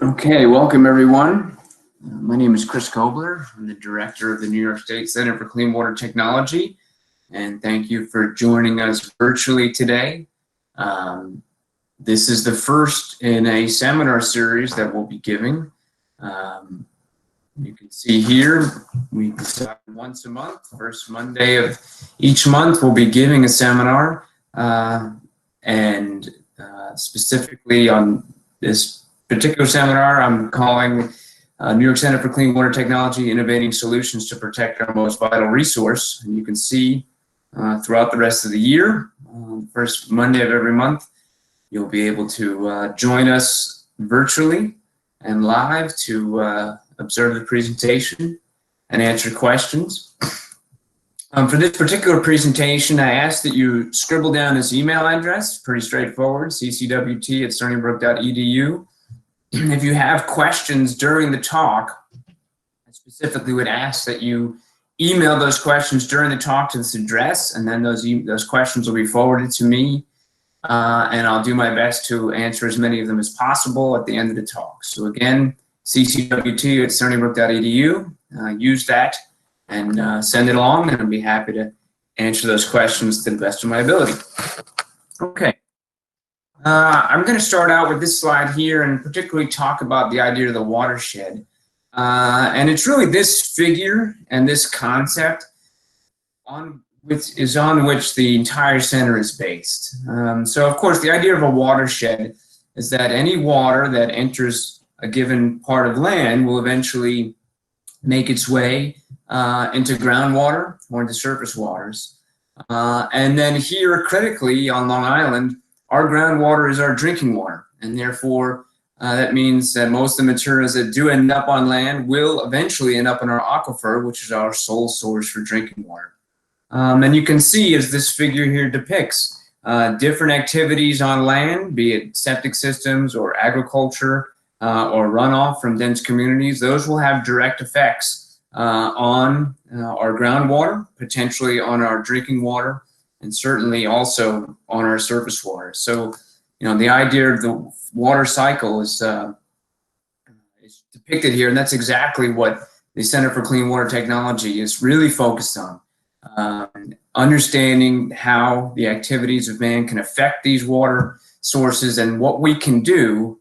Okay, welcome everyone. My name is Chris Gobler. I'm the director of the New York State Center for Clean Water Technology, and thank you for joining us virtually today. This is the first in a seminar series that we'll be giving. You can see here, we decide once a month, first Monday of each month, we'll be giving a seminar, and specifically on this particular seminar, I'm calling New York Center for Clean Water Technology, Innovating Solutions to Protect Our Most Vital Resource. And you can see throughout the rest of the year, first Monday of every month, you'll be able to join us virtually and live to observe the presentation and answer questions. For this particular presentation, I asked that you scribble down this email address, pretty straightforward, CCWT@stonybrook.edu. If you have questions during the talk, I specifically would ask that you email those questions during the talk to this address, and then those questions will be forwarded to me, and I'll do my best to answer as many of them as possible at the end of the talk. So again, CCWT@stonybrook.edu, use that and send it along, and I'll be happy to answer those questions to the best of my ability. Okay. I'm going to start out with this slide here and particularly talk about the idea of the watershed. And it's really this figure and this concept on which the entire center is based. So of course, the idea of a watershed is that any water that enters a given part of land will eventually make its way into groundwater or into surface waters. And then here, critically, on Long Island, our groundwater is our drinking water, and therefore that means that most of the materials that do end up on land will eventually end up in our aquifer, which is our sole source for drinking water. And you can see, as this figure here depicts, different activities on land, be it septic systems or agriculture or runoff from dense communities. Those will have direct effects on our groundwater, potentially on our drinking water, and certainly also on our surface water. So, the idea of the water cycle is depicted here, and that's exactly what the Center for Clean Water Technology is really focused on. Understanding how the activities of man can affect these water sources and what we can do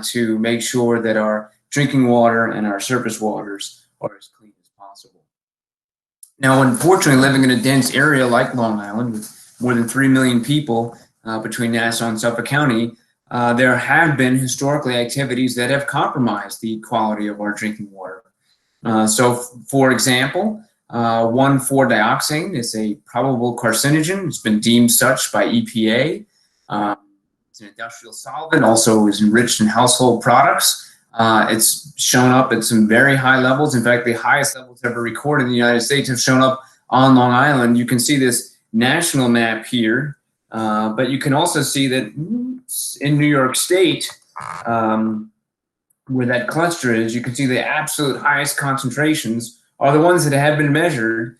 to make sure that our drinking water and our surface waters are as clean as possible. Now, unfortunately, living in a dense area like Long Island with more than 3 million people between Nassau and Suffolk County, there have been historically activities that have compromised the quality of our drinking water. So, for example, 1,4-dioxane is a probable carcinogen. It's been deemed such by EPA. It's an industrial solvent, also is enriched in household products. It's shown up at some very high levels. In fact, the highest levels ever recorded in the United States have shown up on Long Island. You can see this national map here, but you can also see that in New York State, where that cluster is, you can see the absolute highest concentrations are the ones that have been measured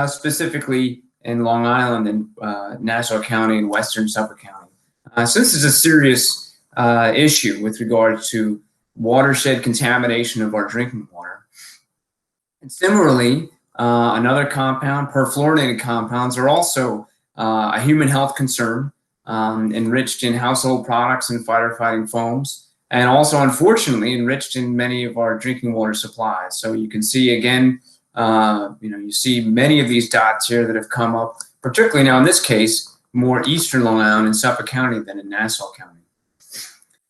specifically in Long Island and Nassau County and Western Suffolk County. So this is a serious issue with regard to watershed contamination of our drinking water. And similarly, another compound, perfluorinated compounds, are also a human health concern, enriched in household products and firefighting foams, and also, unfortunately, enriched in many of our drinking water supplies. So you can see, again, you see many of these dots here that have come up, particularly now in this case, more eastern Long Island and Suffolk County than in Nassau County.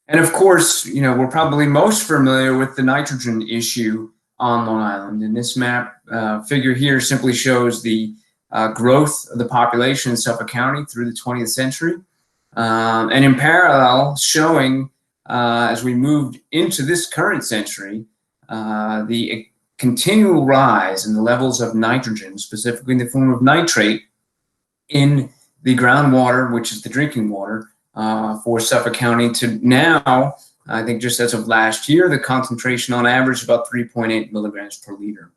And of course, we're probably most familiar with the nitrogen issue on Long Island. And this map figure here simply shows the growth of the population in Suffolk County through the 20th century. And in parallel, showing as we moved into this current century, the continual rise in the levels of nitrogen, specifically in the form of nitrate, in the groundwater, which is the drinking water, for Suffolk County, to now, I think just as of last year, the concentration on average is about 3.8 milligrams per liter.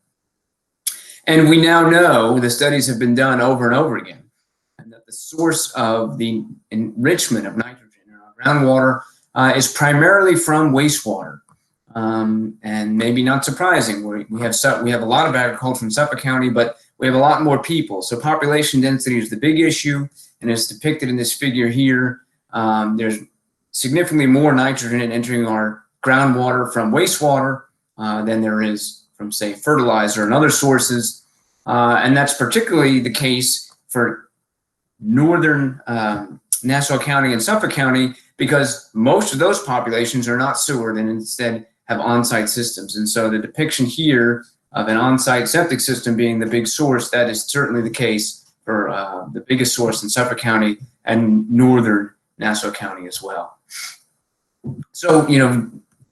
And we now know, the studies have been done over and over again, and that the source of the enrichment of nitrogen in our groundwater is primarily from wastewater. And maybe not surprising, we have a lot of agriculture in Suffolk County, but we have a lot more people. So population density is the big issue, and it's depicted in this figure here. There's significantly more nitrogen entering our groundwater from wastewater than there is from, say, fertilizer and other sources. And that's particularly the case for northern Nassau County and Suffolk County, because most of those populations are not sewered and instead have on-site systems. And so the depiction here of an on-site septic system being the big source, that is certainly the case for the biggest source in Suffolk County and northern Nassau County as well. So,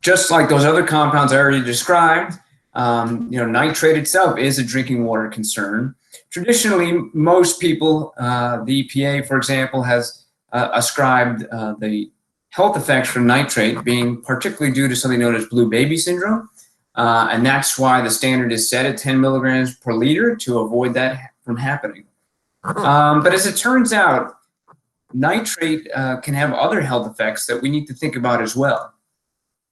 just like those other compounds I already described, nitrate itself is a drinking water concern. Traditionally, most people, the EPA, for example, has ascribed the health effects from nitrate being particularly due to something known as blue baby syndrome. And that's why the standard is set at 10 milligrams per liter to avoid that from happening. But as it turns out, nitrate can have other health effects that we need to think about as well.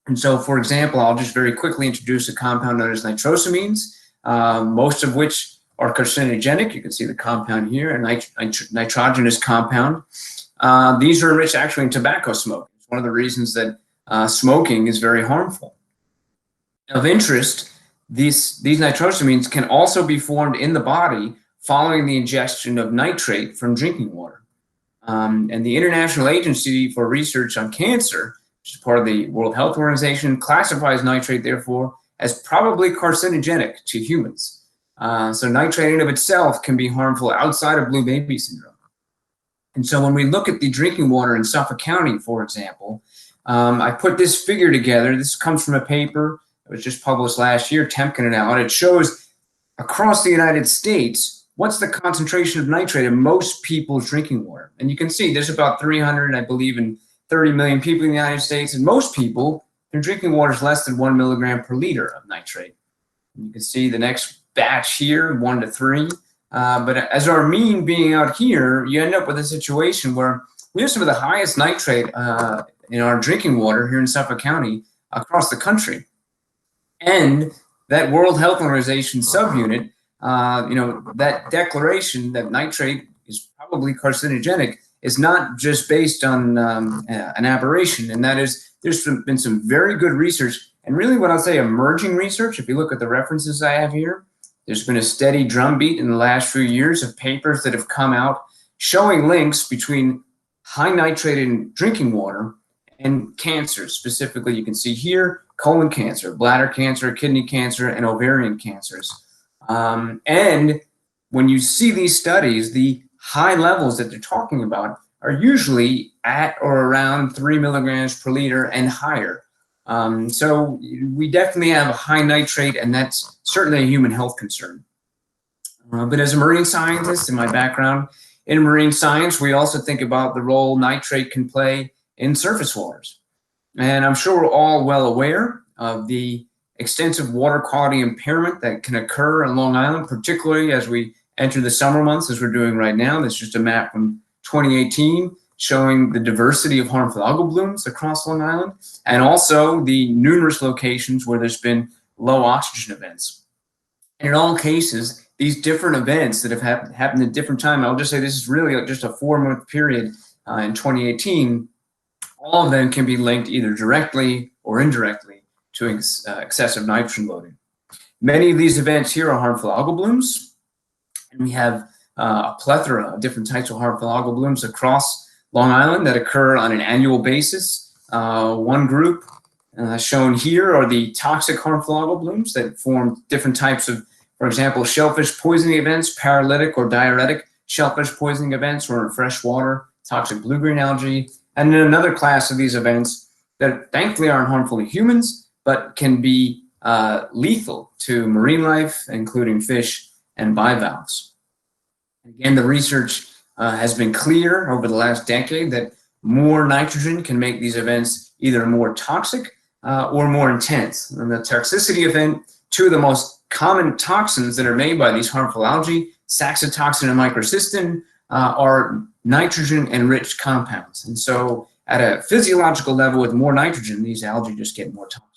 And so, for example, I'll just very quickly introduce a compound known as nitrosamines, most of which are carcinogenic. You can see the compound here, a nitrogenous compound. These are enriched actually in tobacco smoke. It's one of the reasons that smoking is very harmful. Of interest, these nitrosamines can also be formed in the body following the ingestion of nitrate from drinking water. And the International Agency for Research on Cancer, which is part of the World Health Organization, classifies nitrate, therefore, as probably carcinogenic to humans. So nitrate in and of itself can be harmful outside of blue baby syndrome. And so when we look at the drinking water in Suffolk County, for example, I put this figure together. This comes from a paper that was just published last year, Temkin et al. And it shows across the United States, what's the concentration of nitrate in most people's drinking water. And you can see there's about 300, I believe, and 30 million people in the United States, and most people, their drinking water is less than 1 milligram per liter of nitrate. And you can see the next batch here, 1 to 3. But as our mean being out here, you end up with a situation where we have some of the highest nitrate in our drinking water here in Suffolk County across the country. And that World Health Organization subunit, that declaration that nitrate is probably carcinogenic is not just based on an aberration, and that is there's been some very good research, and really what I'll say emerging research. If you look at the references I have here, there's been a steady drumbeat in the last few years of papers that have come out showing links between high nitrate in drinking water and cancer. Specifically, you can see here colon cancer, bladder cancer, kidney cancer, and ovarian cancers. And when you see these studies, the high levels that they're talking about are usually at or around 3 milligrams per liter and higher. So we definitely have a high nitrate, and that's certainly a human health concern. But as a marine scientist, in my background in marine science, we also think about the role nitrate can play in surface waters. And I'm sure we're all well aware of the extensive water quality impairment that can occur on Long Island, particularly as we enter the summer months, as we're doing right now. That's just a map from 2018 showing the diversity of harmful algal blooms across Long Island, and also the numerous locations where there's been low oxygen events. And in all cases, these different events that have happened at different times, I'll just say this is really just a 4-month period in 2018, all of them can be linked either directly or indirectly to excessive nitrogen loading. Many of these events here are harmful algal blooms, and we have a plethora of different types of harmful algal blooms across Long Island that occur on an annual basis. One group shown here are the toxic harmful algal blooms that form different types of, for example, shellfish poisoning events, paralytic or diuretic shellfish poisoning events, or in freshwater, toxic blue-green algae. And then another class of these events that thankfully aren't harmful to humans, but can be lethal to marine life, including fish and bivalves. Again, the research has been clear over the last decade that more nitrogen can make these events either more toxic or more intense. And the toxicity event, two of the most common toxins that are made by these harmful algae, saxitoxin and microcystin, are nitrogen-enriched compounds. And so at a physiological level, with more nitrogen, these algae just get more toxic.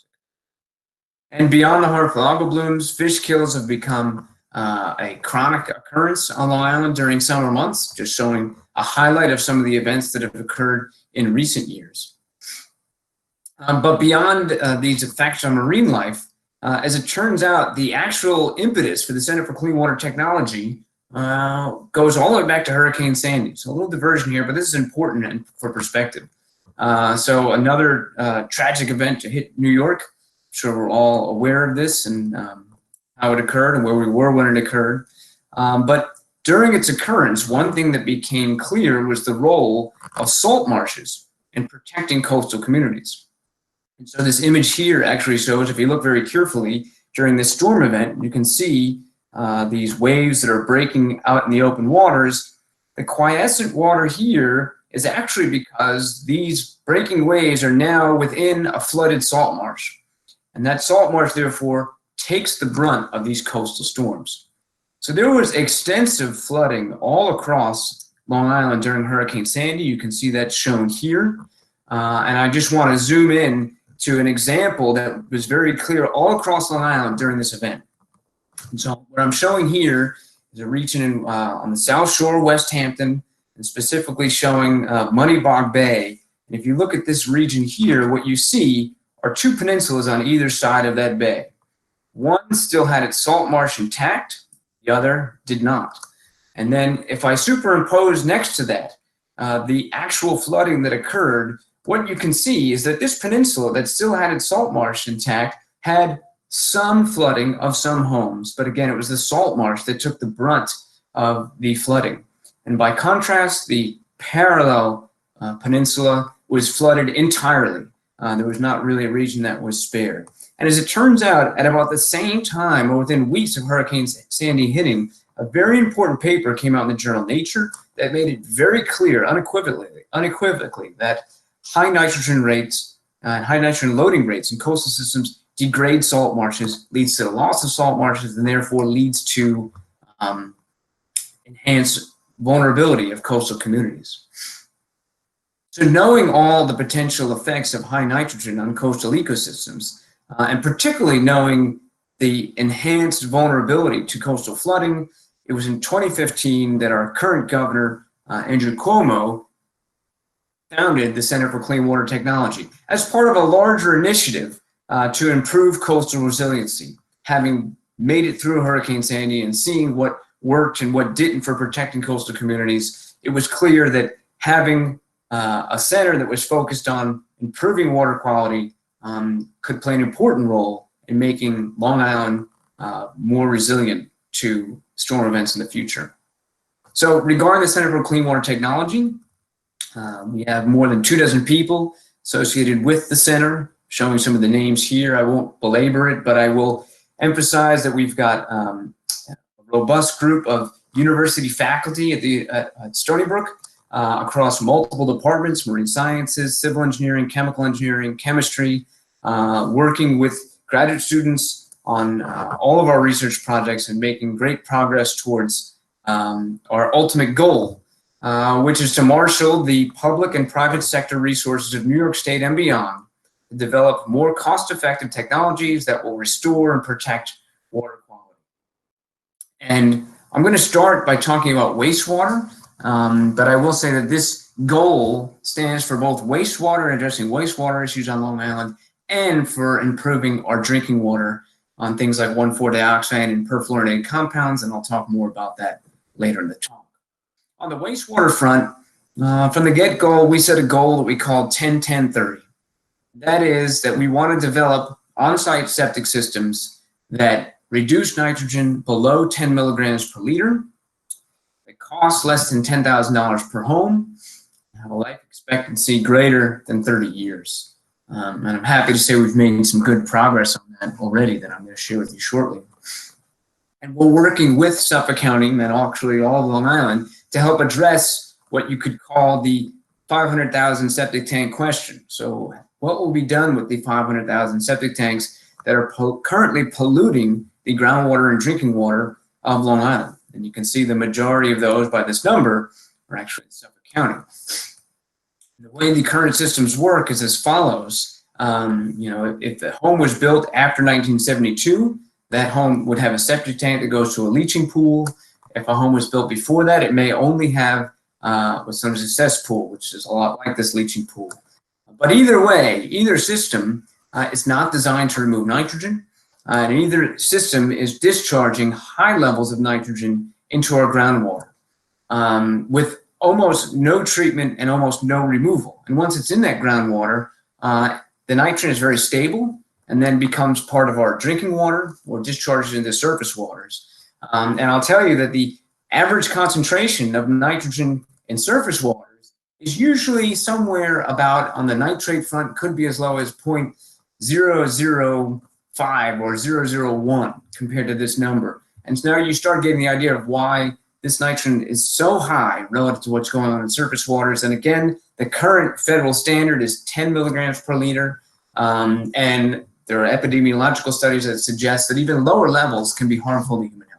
And beyond the harmful algal blooms, fish kills have become a chronic occurrence on Long Island during summer months, just showing a highlight of some of the events that have occurred in recent years. But beyond these effects on marine life, as it turns out, the actual impetus for the Center for Clean Water Technology goes all the way back to Hurricane Sandy. So a little diversion here, but this is important for perspective. So another tragic event to hit New York. I'm sure we're all aware of this and how it occurred and where we were when it occurred. But during its occurrence, one thing that became clear was the role of salt marshes in protecting coastal communities. And so this image here actually shows, if you look very carefully, during this storm event, you can see these waves that are breaking out in the open waters. The quiescent water here is actually because these breaking waves are now within a flooded salt marsh. And that salt marsh, therefore, takes the brunt of these coastal storms. So there was extensive flooding all across Long Island during Hurricane Sandy. You can see that shown here. And I just want to zoom in to an example that was very clear all across Long Island during this event. And so what I'm showing here is a region on the South Shore, West Hampton, and specifically showing Moneybog Bay. And if you look at this region here, what you see are two peninsulas on either side of that bay. One still had its salt marsh intact, the other did not. And then if I superimpose next to that the actual flooding that occurred, what you can see is that this peninsula that still had its salt marsh intact had some flooding of some homes. But again, it was the salt marsh that took the brunt of the flooding. And by contrast, the parallel peninsula was flooded entirely. There was not really a region that was spared. And as it turns out, at about the same time, or within weeks of Hurricane Sandy hitting, a very important paper came out in the journal Nature that made it very clear, unequivocally, that high nitrogen rates and high nitrogen loading rates in coastal systems degrade salt marshes, leads to the loss of salt marshes, and therefore leads to enhanced vulnerability of coastal communities. So knowing all the potential effects of high nitrogen on coastal ecosystems, and particularly knowing the enhanced vulnerability to coastal flooding, it was in 2015 that our current governor, Andrew Cuomo, founded the Center for Clean Water Technology as part of a larger initiative to improve coastal resiliency. Having made it through Hurricane Sandy and seeing what worked and what didn't for protecting coastal communities, it was clear that having a center that was focused on improving water quality could play an important role in making Long Island more resilient to storm events in the future. So regarding the Center for Clean Water Technology, we have more than 24 people associated with the center, showing some of the names here. I won't belabor it, but I will emphasize that we've got a robust group of university faculty at Stony Brook across multiple departments: marine sciences, civil engineering, chemical engineering, chemistry, working with graduate students on all of our research projects and making great progress towards our ultimate goal, which is to marshal the public and private sector resources of New York State and beyond to develop more cost-effective technologies that will restore and protect water quality. And I'm going to start by talking about wastewater, but I will say that this goal stands for both wastewater and addressing wastewater issues on Long Island, and for improving our drinking water on things like 1,4-dioxane and perfluorinated compounds, and I'll talk more about that later in the talk. On the wastewater front, from the get-go, we set a goal that we called 10-10-30. That is that we want to develop on-site septic systems that reduce nitrogen below 10 milligrams per liter, that cost less than $10,000 per home, and have a life expectancy greater than 30 years. And I'm happy to say we've made some good progress on that already that I'm going to share with you shortly. And we're working with Suffolk County and actually all of Long Island to help address what you could call the 500,000 septic tank question. So what will be done with the 500,000 septic tanks that are currently polluting the groundwater and drinking water of Long Island? And you can see the majority of those by this number are actually in Suffolk County. The way the current systems work is as follows. If the home was built after 1972, that home would have a septic tank that goes to a leaching pool. If a home was built before that, it may only have what's known as a cesspool, which is a lot like this leaching pool. But either way, either system is not designed to remove nitrogen, and either system is discharging high levels of nitrogen into our groundwater with almost no treatment and almost no removal. And once it's in that groundwater, the nitrogen is very stable and then becomes part of our drinking water or discharges into surface waters. And I'll tell you that the average concentration of nitrogen in surface waters is usually somewhere about, on the nitrate front, could be as low as 0.005 or 0.001 compared to this number. And so now you start getting the idea of why this nitrogen is so high relative to what's going on in surface waters. And again, the current federal standard is 10 milligrams per liter. And there are epidemiological studies that suggest that even lower levels can be harmful to human health.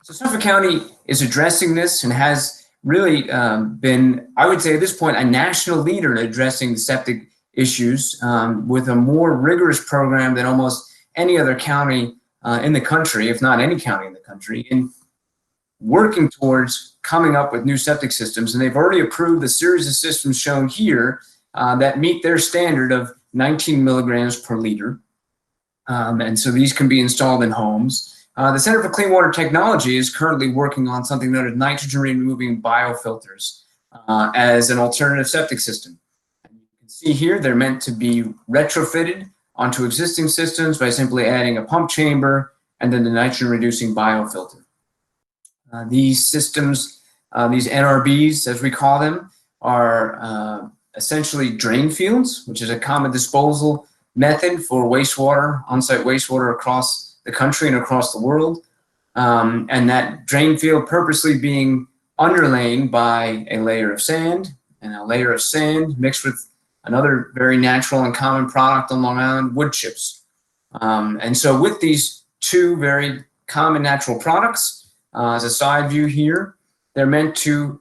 So Suffolk County is addressing this and has really been, I would say at this point, a national leader in addressing the septic issues with a more rigorous program than almost any other county in the country, if not any county in the country, in working towards coming up with new septic systems. And they've already approved a series of systems shown here that meet their standard of 19 milligrams per liter. And so these can be installed in homes. The Center for Clean Water Technology is currently working on something known as nitrogen removing biofilters as an alternative septic system. And you can see here they're meant to be retrofitted onto existing systems by simply adding a pump chamber and then the nitrogen reducing biofilter. These systems, these NRBs as we call them, are essentially drain fields, which is a common disposal method for wastewater, on-site wastewater across the country and across the world. And that drain field purposely being underlain by a layer of sand, and a layer of sand mixed with another very natural and common product on Long Island, wood chips. And so with these two very common natural products, as a side view here, they're meant to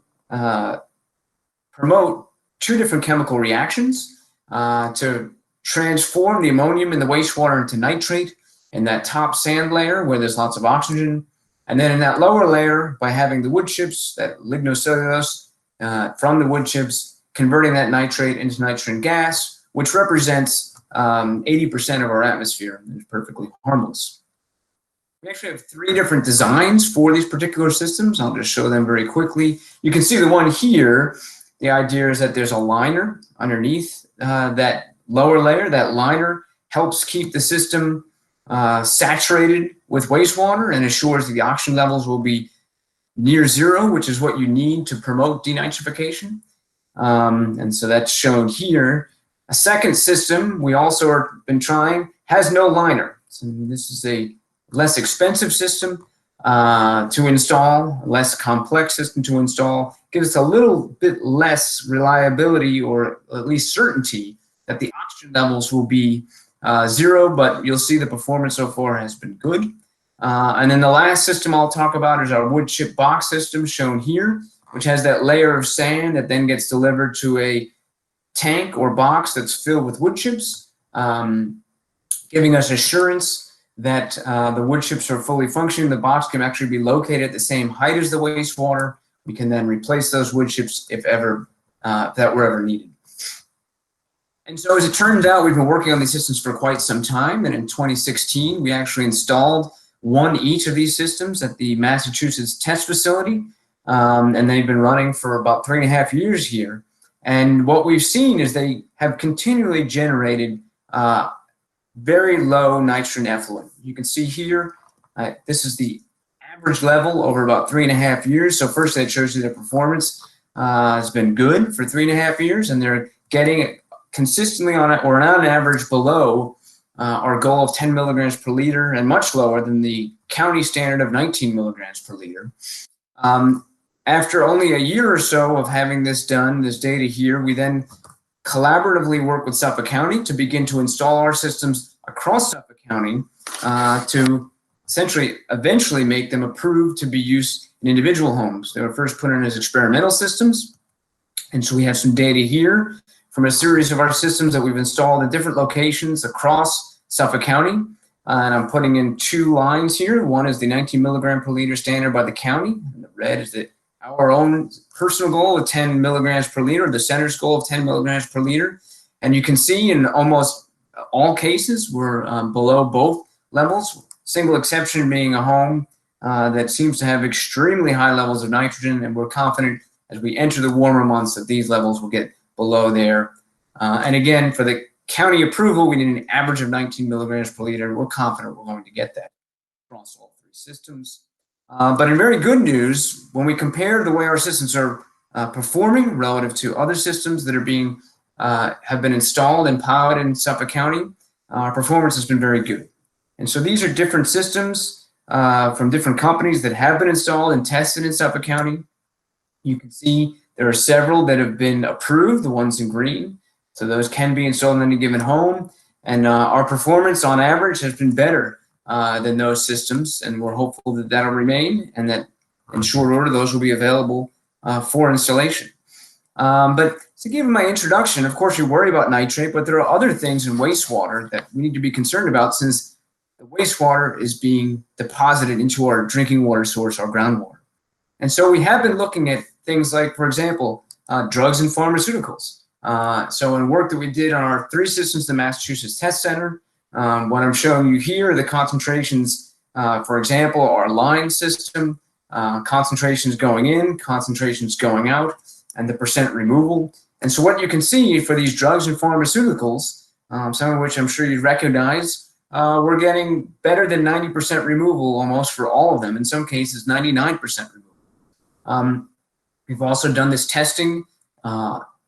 promote two different chemical reactions to transform the ammonium in the wastewater into nitrate in that top sand layer where there's lots of oxygen. And then in that lower layer, by having the wood chips, that lignocellulose from the wood chips, converting that nitrate into nitrogen gas, which represents 80% of our atmosphere and is perfectly harmless. We actually have three different designs for these particular systems. I'll just show them very quickly. You can see the one here. The idea is that there's a liner underneath that lower layer. That liner helps keep the system saturated with wastewater and assures that the oxygen levels will be near zero, which is what you need to promote denitrification. And so that's shown here. A second system we also have been trying has no liner. So this is a less expensive system to install, less complex system to install, gives us a little bit less reliability or at least certainty that the oxygen levels will be zero, but you'll see the performance so far has been good. And then the last system I'll talk about is our wood chip box system shown here, which has that layer of sand that then gets delivered to a tank or box that's filled with wood chips, giving us assurance that the wood chips are fully functioning. The box can actually be located at the same height as the wastewater. We can then replace those wood chips if that were ever needed. And so as it turns out, we've been working on these systems for quite some time. And in 2016, we actually installed one each of these systems at the Massachusetts test facility. And they've been running for about 3.5 years here. And what we've seen is they have continually generated very low nitrogen effluent. You can see here, this is the average level over about 3.5 years. So first that shows you the performance has been good for 3.5 years, and they're getting it consistently on it, or on average below our goal of 10 milligrams per liter, and much lower than the county standard of 19 milligrams per liter. After only a year or so of having this done, this data here, we then collaboratively work with Suffolk County to begin to install our systems across Suffolk County to essentially eventually make them approved to be used in individual homes. They were first put in as experimental systems. And so we have some data here from a series of our systems that we've installed in different locations across Suffolk County. And I'm putting in 2 lines here. One is the 19 milligram per liter standard by the county. And the red is our own personal goal of 10 milligrams per liter, the center's goal of 10 milligrams per liter. And you can see in almost all cases, we're below both levels, single exception being a home that seems to have extremely high levels of nitrogen, and we're confident as we enter the warmer months that these levels will get below there. And again, for the county approval, we need an average of 19 milligrams per liter. We're confident we're going to get that across all 3 systems. But in very good news, when we compare the way our systems are performing relative to other systems that are being have been installed and piloted in Suffolk County, our performance has been very good. And so these are different systems from different companies that have been installed and tested in Suffolk County. You can see there are several that have been approved, the ones in green. So those can be installed in any given home. And our performance on average has been better than those systems. And we're hopeful that that'll remain and that in short order, those will be available for installation. But to give my introduction, of course, you worry about nitrate, but there are other things in wastewater that we need to be concerned about since the wastewater is being deposited into our drinking water source, our groundwater. And so we have been looking at things like, for example, drugs and pharmaceuticals. So in work that we did on our 3 systems, the Massachusetts Test Center, what I'm showing you here are the concentrations, for example, our line system, concentrations going in, concentrations going out, and the percent removal. And so what you can see for these drugs and pharmaceuticals, some of which I'm sure you recognize, we're getting better than 90% removal almost for all of them, in some cases 99% removal. We've also done this testing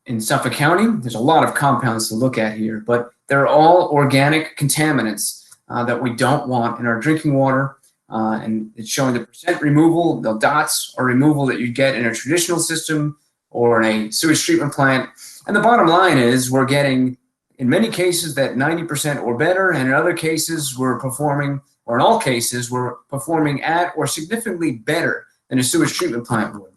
in Suffolk County. There's a lot of compounds to look at here, but they're all organic contaminants that we don't want in our drinking water. And it's showing the percent removal. The dots are removal that you get in a traditional system or in a sewage treatment plant. And the bottom line is we're getting, in many cases, that 90% or better, and in other cases, we're performing, or in all cases, we're performing at or significantly better than a sewage treatment plant would.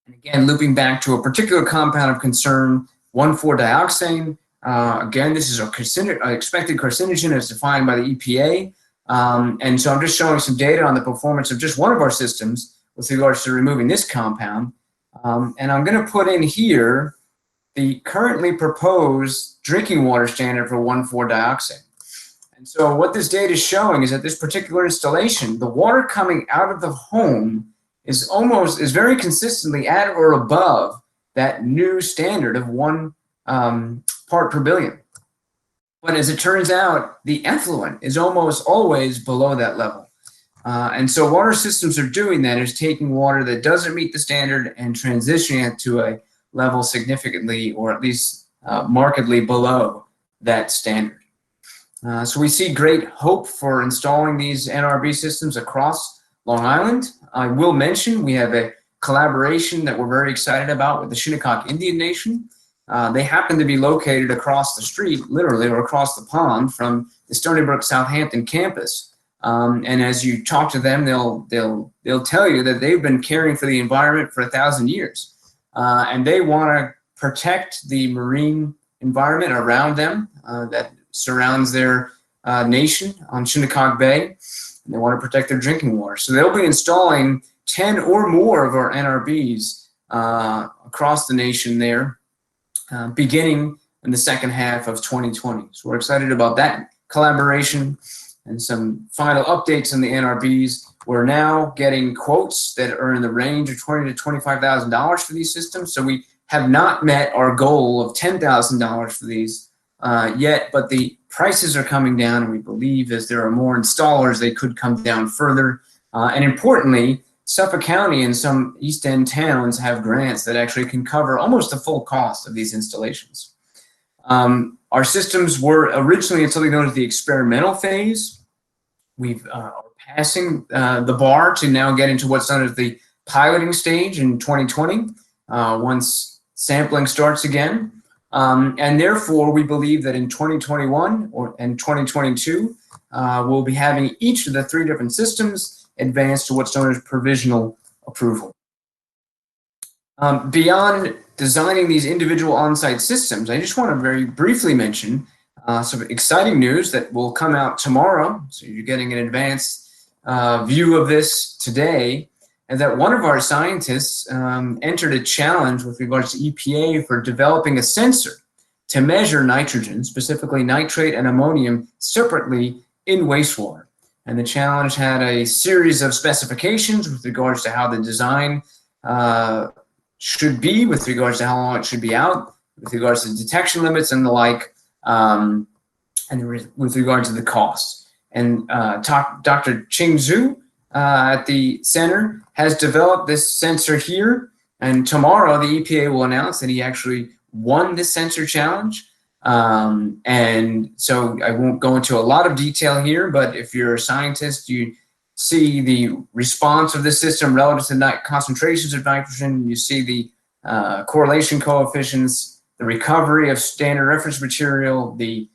And again, looping back to a particular compound of concern, 1,4-dioxane. Again, this is a expected carcinogen as defined by the EPA. And so I'm just showing some data on the performance of just one of our systems with regards to removing this compound. And I'm going to put in here the currently proposed drinking water standard for 1,4-dioxane. And so what this data is showing is that this particular installation, the water coming out of the home is very consistently at or above that new standard of 1 part per billion. But as it turns out, the effluent is almost always below that level. And so what our systems are doing then is taking water that doesn't meet the standard and transitioning it to a level significantly or at least markedly below that standard. So we see great hope for installing these NRB systems across Long Island. I will mention we have a collaboration that we're very excited about with the Shinnecock Indian Nation. They happen to be located across the street, literally, or across the pond from the Stony Brook Southampton campus. And as you talk to them, they'll tell you that they've been caring for the environment for 1,000 years. And they want to protect the marine environment around them that surrounds their nation on Shinnecock Bay. And they want to protect their drinking water. So they'll be installing 10 or more of our NRBs across the nation there, beginning in the second half of 2020. So we're excited about that collaboration. And some final updates on the NRBs. We're now getting quotes that are in the range of $20,000 to $25,000 for these systems. So we have not met our goal of $10,000 for these yet, but the prices are coming down, and we believe as there are more installers, they could come down further. And importantly, Suffolk County and some East End towns have grants that actually can cover almost the full cost of these installations. Our systems were originally in something known as the experimental phase. We've are passing the bar to now get into what's known as the piloting stage in 2020, once sampling starts again. And therefore, we believe that in 2021 and 2022, we'll be having each of the 3 different systems advance to what's known as provisional approval. Beyond designing these individual on-site systems, I just want to very briefly mention some exciting news that will come out tomorrow. So you're getting an advanced view of this today, and that one of our scientists entered a challenge with regards to EPA for developing a sensor to measure nitrogen, specifically nitrate and ammonium, separately in wastewater. And the challenge had a series of specifications with regards to how the design should be, with regards to how long it should be out, with regards to detection limits and the like, and with regards to the cost. And Dr. Ching Zhu at the center has developed this sensor here, and tomorrow the EPA will announce that he actually won this sensor challenge. And so I won't go into a lot of detail here, but if you're a scientist, you see the response of the system relative to concentrations of nitrogen, you see the correlation coefficients, the recovery of standard reference material, the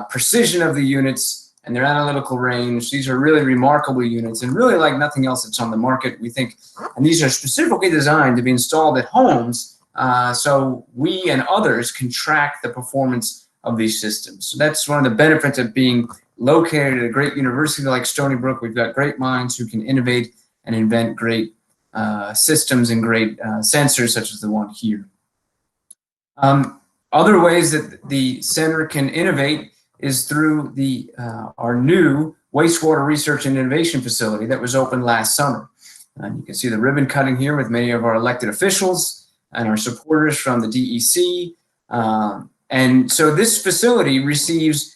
precision of the units, and their analytical range. These are really remarkable units and really like nothing else that's on the market, we think. And these are specifically designed to be installed at homes so we and others can track the performance of these systems. So that's one of the benefits of being located at a great university like Stony Brook. We've got great minds who can innovate and invent great systems and great sensors such as the one here. Other ways that the center can innovate is through the our new wastewater research and innovation facility that was opened last summer. You can see the ribbon cutting here with many of our elected officials and our supporters from the DEC. And so this facility receives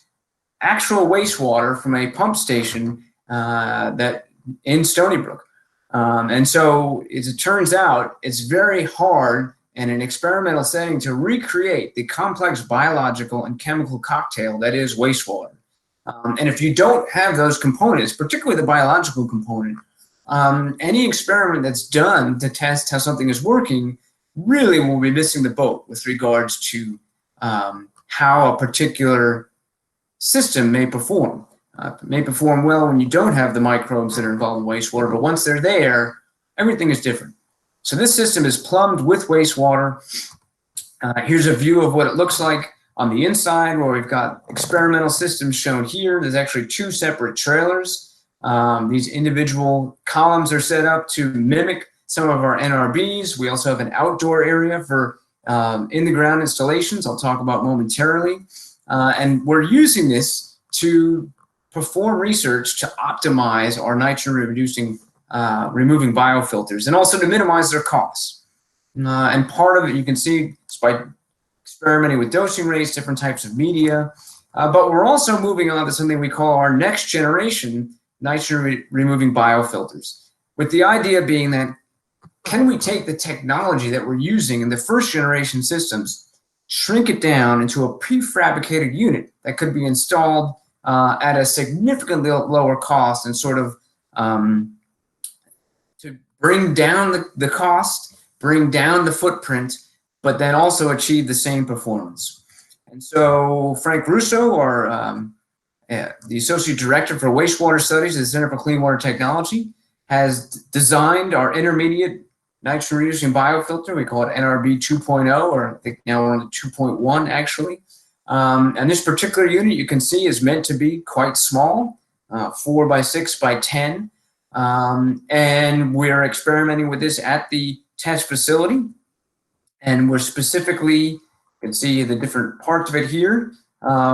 actual wastewater from a pump station that in Stony Brook. And so as it turns out, it's very hard in an experimental setting to recreate the complex biological and chemical cocktail that is wastewater. And if you don't have those components, particularly the biological component, any experiment that's done to test how something is working really will be missing the boat with regards to how a particular system may perform. It may perform well when you don't have the microbes that are involved in wastewater, but once they're there, everything is different. So this system is plumbed with wastewater. Here's a view of what it looks like on the inside, where we've got experimental systems shown here. There's actually two separate trailers. These individual columns are set up to mimic some of our NRBs. We also have an outdoor area for in-the-ground installations I'll talk about momentarily. And we're using this to perform research to optimize our nitrogen removing biofilters, and also to minimize their costs. And part of it, you can see, is by experimenting with dosing rates, different types of media. But we're also moving on to something we call our next generation nitrogen removing biofilters, with the idea being that, can we take the technology that we're using in the first generation systems, shrink it down into a prefabricated unit that could be installed at a significantly lower cost, and sort of to bring down the cost, bring down the footprint, but then also achieve the same performance. And so Frank Russo, the Associate Director for Wastewater Studies at the Center for Clean Water Technology, has designed our intermediate nitrogen reducing biofilter. We call it NRB 2.0, or I think now we're on the 2.1 actually. And this particular unit, you can see, is meant to be quite small, 4 by 6 by 10. And we're experimenting with this at the test facility. And we're specifically, you can see the different parts of it here.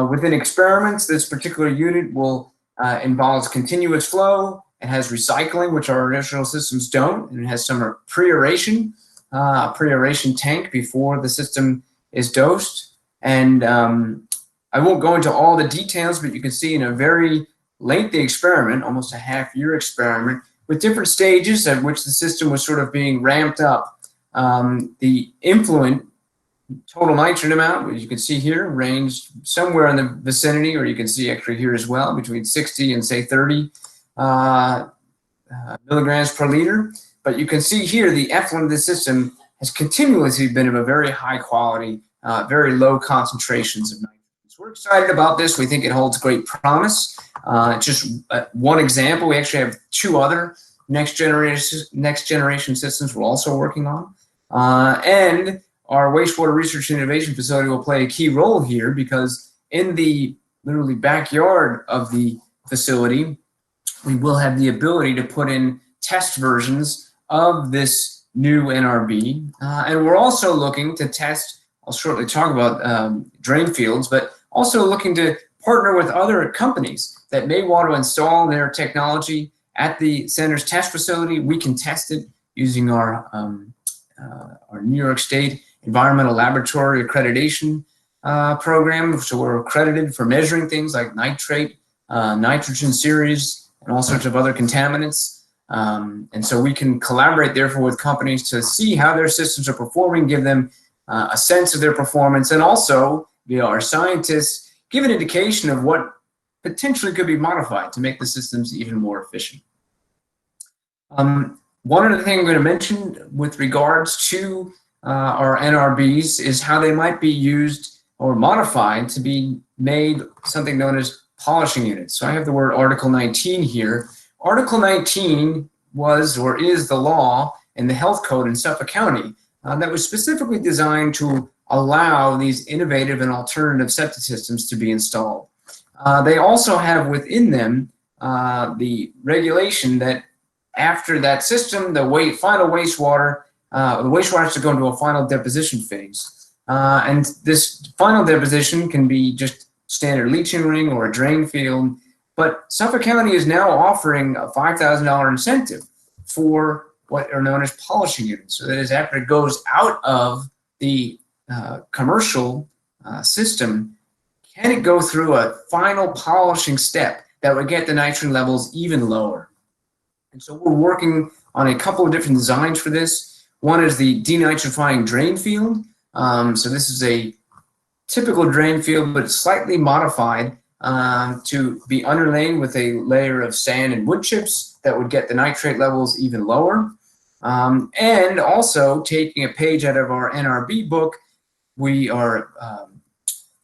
Within experiments, this particular unit will involves continuous flow. It has recycling, which our original systems don't, and it has some pre-aeration, pre-aeration tank before the system is dosed. And I won't go into all the details, but you can see in a very lengthy experiment, almost a half-year experiment, with different stages at which the system was sort of being ramped up. The influent total nitrogen amount, as you can see here, ranged somewhere in the vicinity, or you can see actually here as well, between 60 and say 30 milligrams per liter. But you can see here the effluent of the system has continuously been of a very high quality, very low concentrations of nitrogen. So we're excited about this. We think it holds great promise. Just one example, we actually have 2 other next generation systems we're also working on. And our wastewater research and innovation facility will play a key role here, because in the literally backyard of the facility, we will have the ability to put in test versions of this new NRB. And we're also looking to test, I'll shortly talk about drain fields, but also looking to partner with other companies that may want to install their technology at the center's test facility. We can test it using our New York State Environmental Laboratory Accreditation program. So we're accredited for measuring things like nitrate, nitrogen series, and all sorts of other contaminants. And so we can collaborate, therefore, with companies to see how their systems are performing, give them a sense of their performance, and also, via our scientists, give an indication of what potentially could be modified to make the systems even more efficient. One other thing I'm going to mention with regards to our NRBs is how they might be used or modified to be made something known as polishing units. So I have the word Article 19 here. Article 19 was or is the law in the health code in Suffolk County that was specifically designed to allow these innovative and alternative septic systems to be installed. They also have within them the regulation that after that system, the final wastewater, the wastewater has to go into a final deposition phase. And this final deposition can be just standard leaching ring or a drain field. But Suffolk County is now offering a $5,000 incentive for what are known as polishing units. So that is, after it goes out of the commercial system, can it go through a final polishing step that would get the nitrogen levels even lower? And so we're working on a couple of different designs for this. One is the denitrifying drain field. So this is a typical drain field, but slightly modified to be underlain with a layer of sand and wood chips that would get the nitrate levels even lower. And also, taking a page out of our NRB book, we are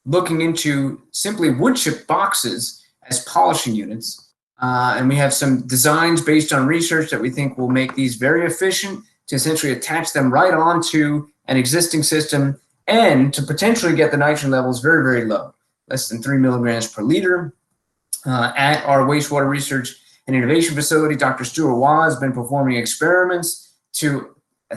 looking into simply wood chip boxes as polishing units. And we have some designs based on research that we think will make these very efficient to essentially attach them right onto an existing system and to potentially get the nitrogen levels very, very low, less than 3 milligrams per liter. At our wastewater research and innovation facility, Dr. Stuart Waugh has been performing experiments to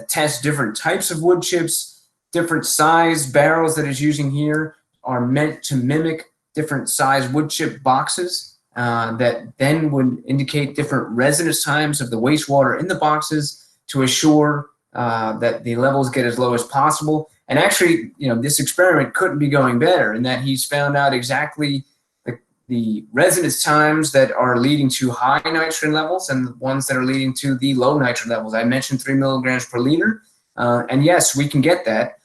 test different types of wood chips. Different size barrels that he's using here are meant to mimic different size wood chip boxes that then would indicate different residence times of the wastewater in the boxes to assure that the levels get as low as possible. And actually, this experiment couldn't be going better in that he's found out exactly the residence times that are leading to high nitrogen levels and the ones that are leading to the low nitrogen levels. I mentioned 3 milligrams per liter. And yes, we can get that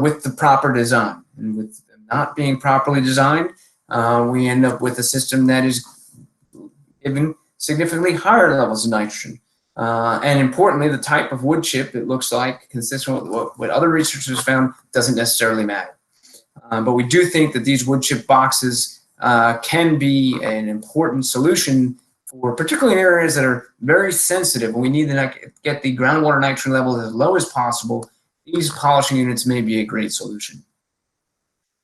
with the proper design. And with not being properly designed, we end up with a system that is giving significantly higher levels of nitrogen. And importantly, the type of wood chip it looks like, consistent with what other researchers found, doesn't necessarily matter. But we do think that these wood chip boxes can be an important solution for particularly in areas that are very sensitive and we need to get the groundwater nitrogen levels as low as possible. These polishing units may be a great solution.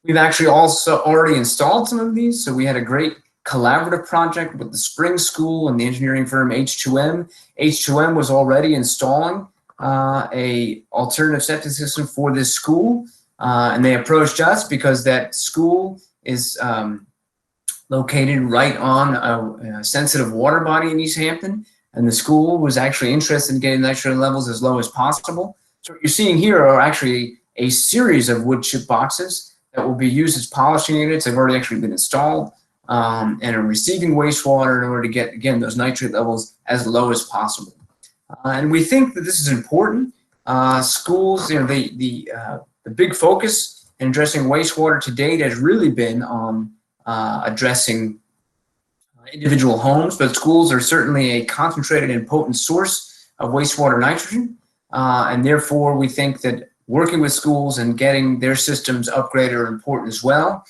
We've actually also already installed some of these. So we had a great collaborative project with the Spring School and the engineering firm H2M. H2M was already installing a alternative septic system for this school. And they approached us because that school is located right on a sensitive water body in East Hampton. And the school was actually interested in getting nitrogen levels as low as possible. So what you're seeing here are actually a series of wood chip boxes that will be used as polishing units. They've already actually been installed and are receiving wastewater in order to get, again, those nitrate levels as low as possible. And we think that this is important. Schools, the big focus in addressing wastewater to date has really been on addressing individual homes, but schools are certainly a concentrated and potent source of wastewater nitrogen. And therefore, we think that working with schools and getting their systems upgraded are important as well.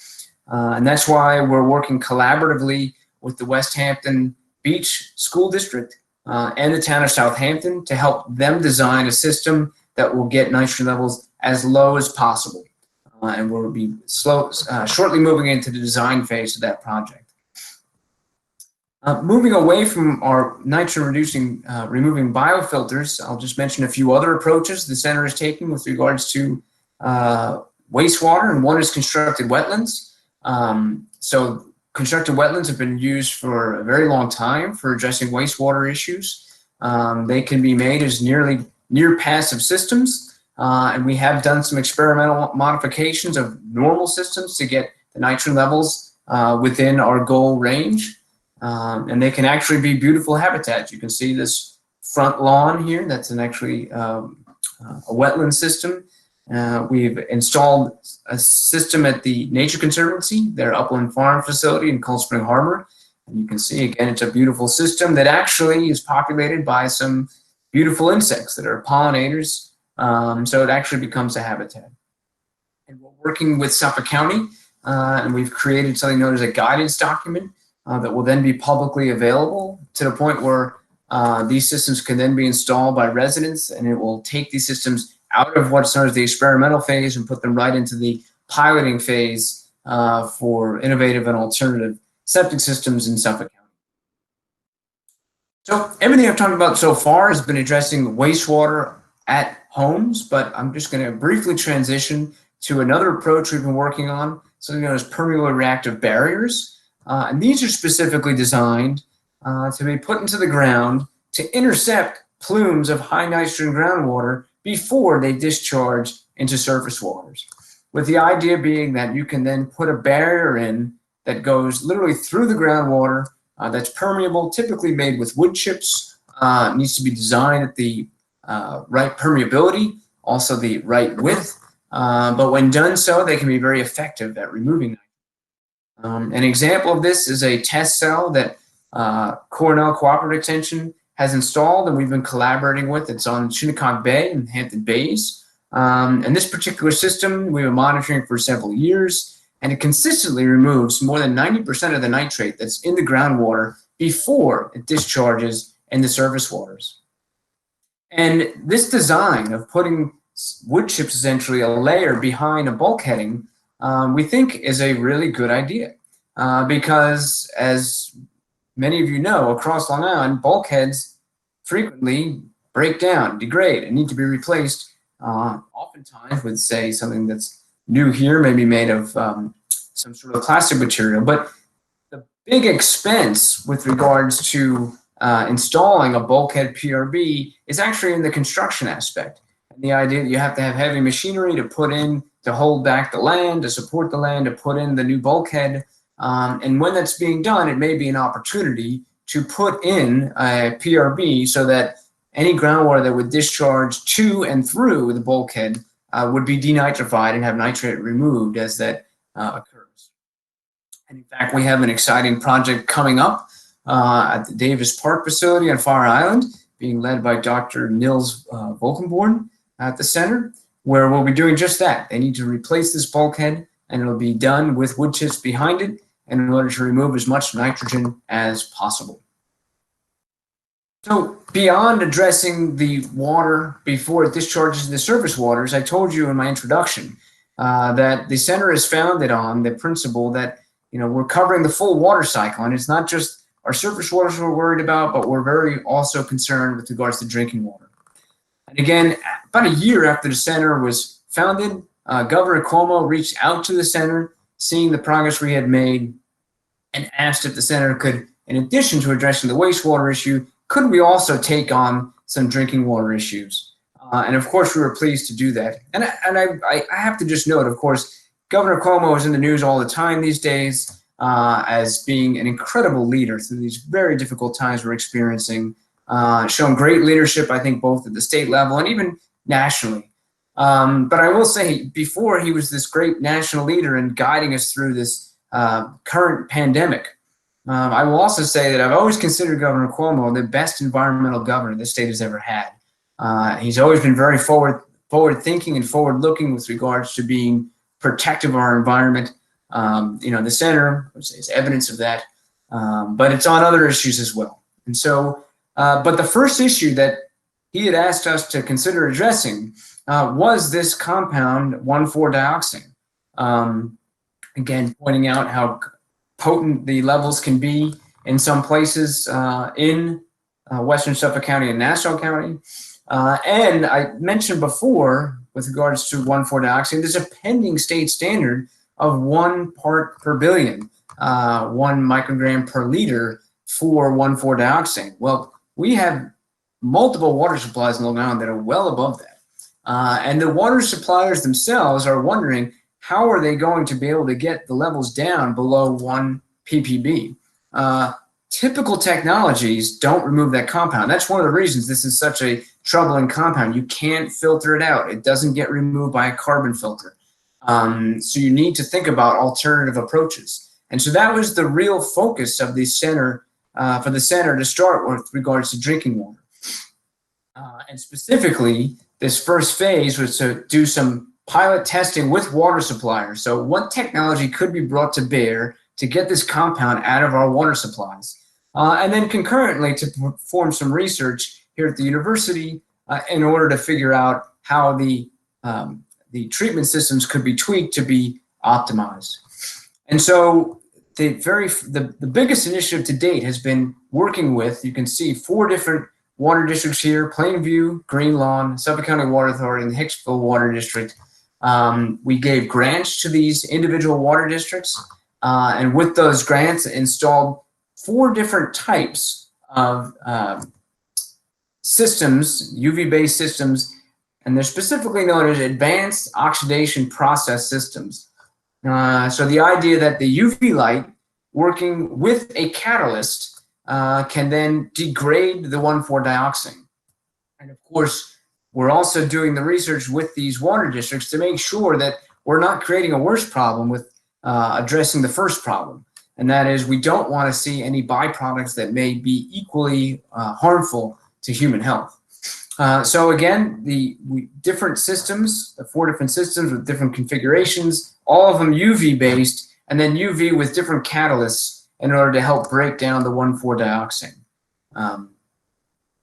And that's why we're working collaboratively with the West Hampton Beach School District and the town of Southampton to help them design a system that will get nitrogen levels as low as possible. And we'll be shortly moving into the design phase of that project. Moving away from our nitrogen removing biofilters, I'll just mention a few other approaches the center is taking with regards to wastewater, and one is constructed wetlands. So constructed wetlands have been used for a very long time for addressing wastewater issues. They can be made as near passive systems, and we have done some experimental modifications of normal systems to get the nitrogen levels within our goal range. And they can actually be beautiful habitats. You can see this front lawn here. That's actually a wetland system. We've installed a system at the Nature Conservancy, their upland farm facility in Cold Spring Harbor. And you can see, again, it's a beautiful system that actually is populated by some beautiful insects that are pollinators. So it actually becomes a habitat. And we're working with Suffolk County, and we've created something known as a guidance document that will then be publicly available to the point where these systems can then be installed by residents, and it will take these systems out of what's known as the experimental phase and put them right into the piloting phase for innovative and alternative septic systems in Suffolk County. So everything I've talked about so far has been addressing wastewater at homes, but I'm just going to briefly transition to another approach we've been working on, something known as permeable reactive barriers. And these are specifically designed to be put into the ground to intercept plumes of high nitrogen groundwater before they discharge into surface waters, with the idea being that you can then put a barrier in that goes literally through the groundwater that's permeable, typically made with wood chips. Needs to be designed at the right permeability, also the right width, but when done so, they can be very effective at removing nitrogen. An example of this is a test cell that Cornell Cooperative Extension has installed, and we've been collaborating with. It's on Shinnecock Bay in Hampton Bays. And this particular system we've been monitoring for several years, and it consistently removes more than 90% of the nitrate that's in the groundwater before it discharges into surface waters. And this design of putting wood chips, essentially a layer behind a bulkheading, we think is a really good idea because, as many of you know, across Long Island, bulkheads frequently break down, degrade, and need to be replaced, oftentimes with, say, something that's new here, maybe made of some sort of plastic material. But the big expense with regards to installing a bulkhead PRB is actually in the construction aspect. And the idea that you have to have heavy machinery to put in, to hold back the land, to support the land, to put in the new bulkhead. And when that's being done, it may be an opportunity to put in a PRB so that any groundwater that would discharge to and through the bulkhead would be denitrified and have nitrate removed as that occurs. And in fact, we have an exciting project coming up at the Davis Park facility on Fire Island, being led by Dr. Nils Volkenborn at the center, where we'll be doing just that. They need to replace this bulkhead, and it'll be done with wood chips behind it, and in order to remove as much nitrogen as possible. So beyond addressing the water before it discharges into surface waters, I told you in my introduction that the center is founded on the principle that, you know, we're covering the full water cycle, and it's not just our surface waters we're worried about, but we're very also concerned with regards to drinking water. And again, about a year after the center was founded, Governor Cuomo reached out to the center, seeing the progress we had made, and asked if the center could, in addition to addressing the wastewater issue, could we also take on some drinking water issues? And of course, we were pleased to do that. And I have to just note, of course, Governor Cuomo is in the news all the time these days as being an incredible leader through these very difficult times we're experiencing, shown great leadership, I think, both at the state level and even nationally. But I will say, before he was this great national leader and guiding us through this current pandemic, I will also say that I've always considered Governor Cuomo the best environmental governor the state has ever had. He's always been very forward-thinking and forward-looking with regards to being protective of our environment. You know, the center is evidence of that, but it's on other issues as well. And so, but the first issue that he had asked us to consider addressing was this compound 1,4-dioxane. Again, pointing out how potent the levels can be in some places in Western Suffolk County and Nassau County. And I mentioned before, with regards to 1,4-dioxane, there's a pending state standard of 1 part per billion, 1 microgram per liter for 1,4-dioxane. Well, we have multiple water supplies in Long Island that are well above that. And the water suppliers themselves are wondering, how are they going to be able to get the levels down below 1 ppb? Typical technologies don't remove that compound. That's one of the reasons this is such a troubling compound. You can't filter it out. It doesn't get removed by a carbon filter. So you need to think about alternative approaches. And so that was the real focus of the center, for the center to start with regards to drinking water. And specifically, this first phase was to do some pilot testing with water suppliers. So what technology could be brought to bear to get this compound out of our water supplies? And then concurrently to perform some research here at the university in order to figure out how the treatment systems could be tweaked to be optimized. And so the biggest initiative to date has been working with, you can see 4 different water districts here: Plainview, Green Lawn, Suffolk County Water Authority, and the Hicksville Water District. We gave grants to these individual water districts, and with those grants installed 4 different types of systems, UV-based systems, and they're specifically known as advanced oxidation process systems. So the idea that the UV light working with a catalyst can then degrade the 1,4-dioxane. And of course, we're also doing the research with these water districts to make sure that we're not creating a worse problem with addressing the first problem. And that is, we don't want to see any byproducts that may be equally harmful to human health. So again, the different systems, the 4 different systems with different configurations, all of them UV based, and then UV with different catalysts in order to help break down the 1,4-dioxane.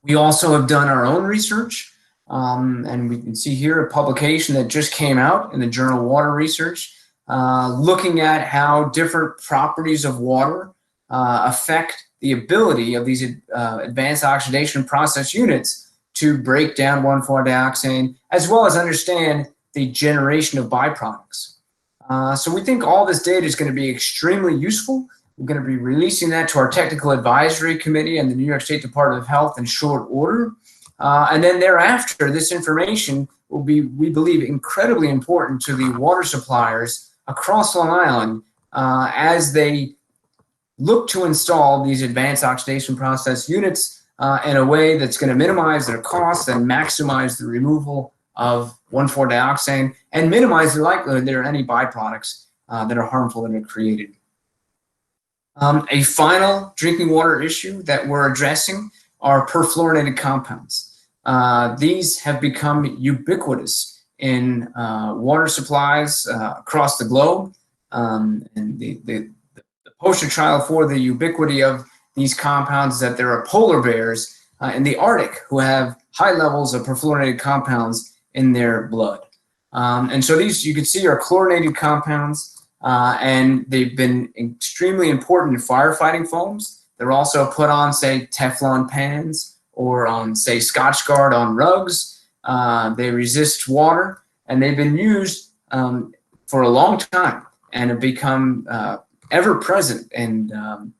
We also have done our own research, and we can see here a publication that just came out in the journal Water Research, looking at how different properties of water affect the ability of these advanced oxidation process units to break down 1,4-dioxane, as well as understand the generation of byproducts. So we think all this data is going to be extremely useful. We're going to be releasing that to our technical advisory committee and the New York State Department of Health in short order. And then thereafter, this information will be, we believe, incredibly important to the water suppliers across Long Island as they look to install these advanced oxidation process units in a way that's going to minimize their costs and maximize the removal of 1,4-dioxane and minimize the likelihood there are any byproducts that are harmful that are created. A final drinking water issue that we're addressing are perfluorinated compounds. These have become ubiquitous in water supplies across the globe. And the poster child for the ubiquity of these compounds is that there are polar bears in the Arctic who have high levels of perfluorinated compounds in their blood. And so these, you can see, are chlorinated compounds. And they've been extremely important in firefighting foams. They're also put on, say, Teflon pans or on, say, Scotchgard on rugs. They resist water, and they've been used for a long time and have become ever present in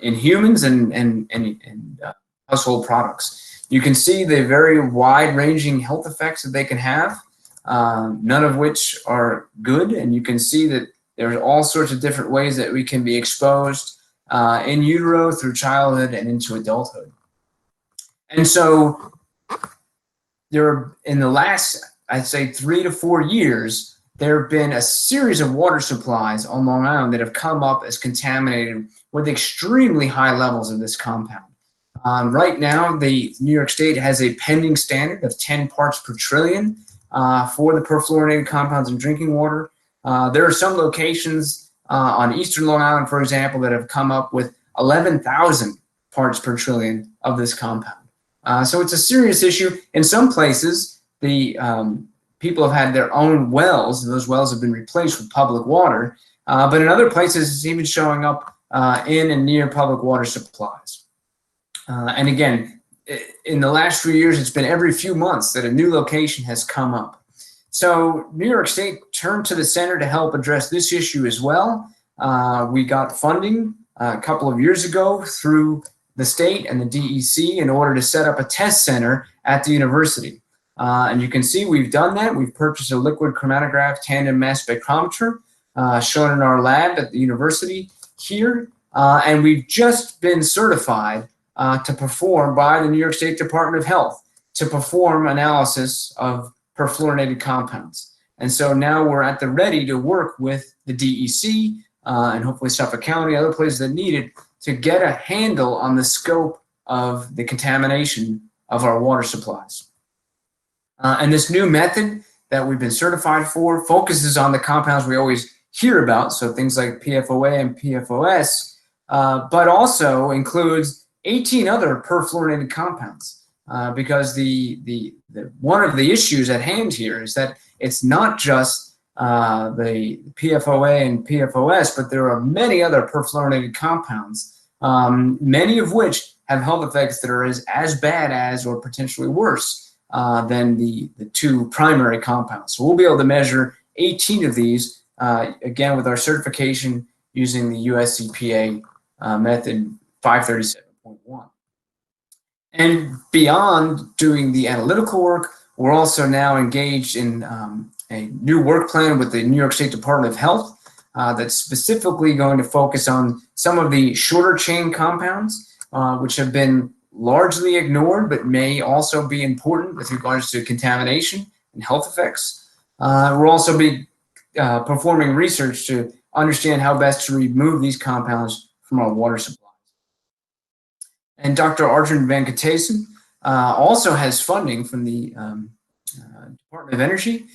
humans and household products. You can see the very wide-ranging health effects that they can have, none of which are good, and you can see that there's all sorts of different ways that we can be exposed in utero, through childhood, and into adulthood. And so in the last, I'd say, 3 to 4 years, there have been a series of water supplies on Long Island that have come up as contaminated with extremely high levels of this compound. Right now, the New York State has a pending standard of 10 parts per trillion for the perfluorinated compounds in drinking water. There are some locations on eastern Long Island, for example, that have come up with 11,000 parts per trillion of this compound. So it's a serious issue. In some places, the people have had their own wells, and those wells have been replaced with public water. But in other places, it's even showing up in and near public water supplies. And again, in the last few years, it's been every few months that a new location has come up. So New York State turned to the center to help address this issue as well. We got funding a couple of years ago through the state and the DEC in order to set up a test center at the university. And you can see we've done that. We've purchased a liquid chromatograph tandem mass spectrometer shown in our lab at the university here. And we've just been certified to perform by the New York State Department of Health to perform analysis of perfluorinated compounds. And so now we're at the ready to work with the DEC and hopefully Suffolk County, other places that need it, to get a handle on the scope of the contamination of our water supplies. And this new method that we've been certified for focuses on the compounds we always hear about, so things like PFOA and PFOS, but also includes 18 other perfluorinated compounds, because one of the issues at hand here is that it's not just the PFOA and PFOS, but there are many other perfluorinated compounds, many of which have health effects that are as bad as or potentially worse than the two primary compounds. So we'll be able to measure 18 of these, again, with our certification using the US EPA method 537.1. And beyond doing the analytical work, we're also now engaged in a new work plan with the New York State Department of Health that's specifically going to focus on some of the shorter chain compounds, which have been largely ignored, but may also be important with regards to contamination and health effects. We'll also be performing research to understand how best to remove these compounds from our water supplies. And Dr. Arjun Venkatesan also has funding from the Department of Energy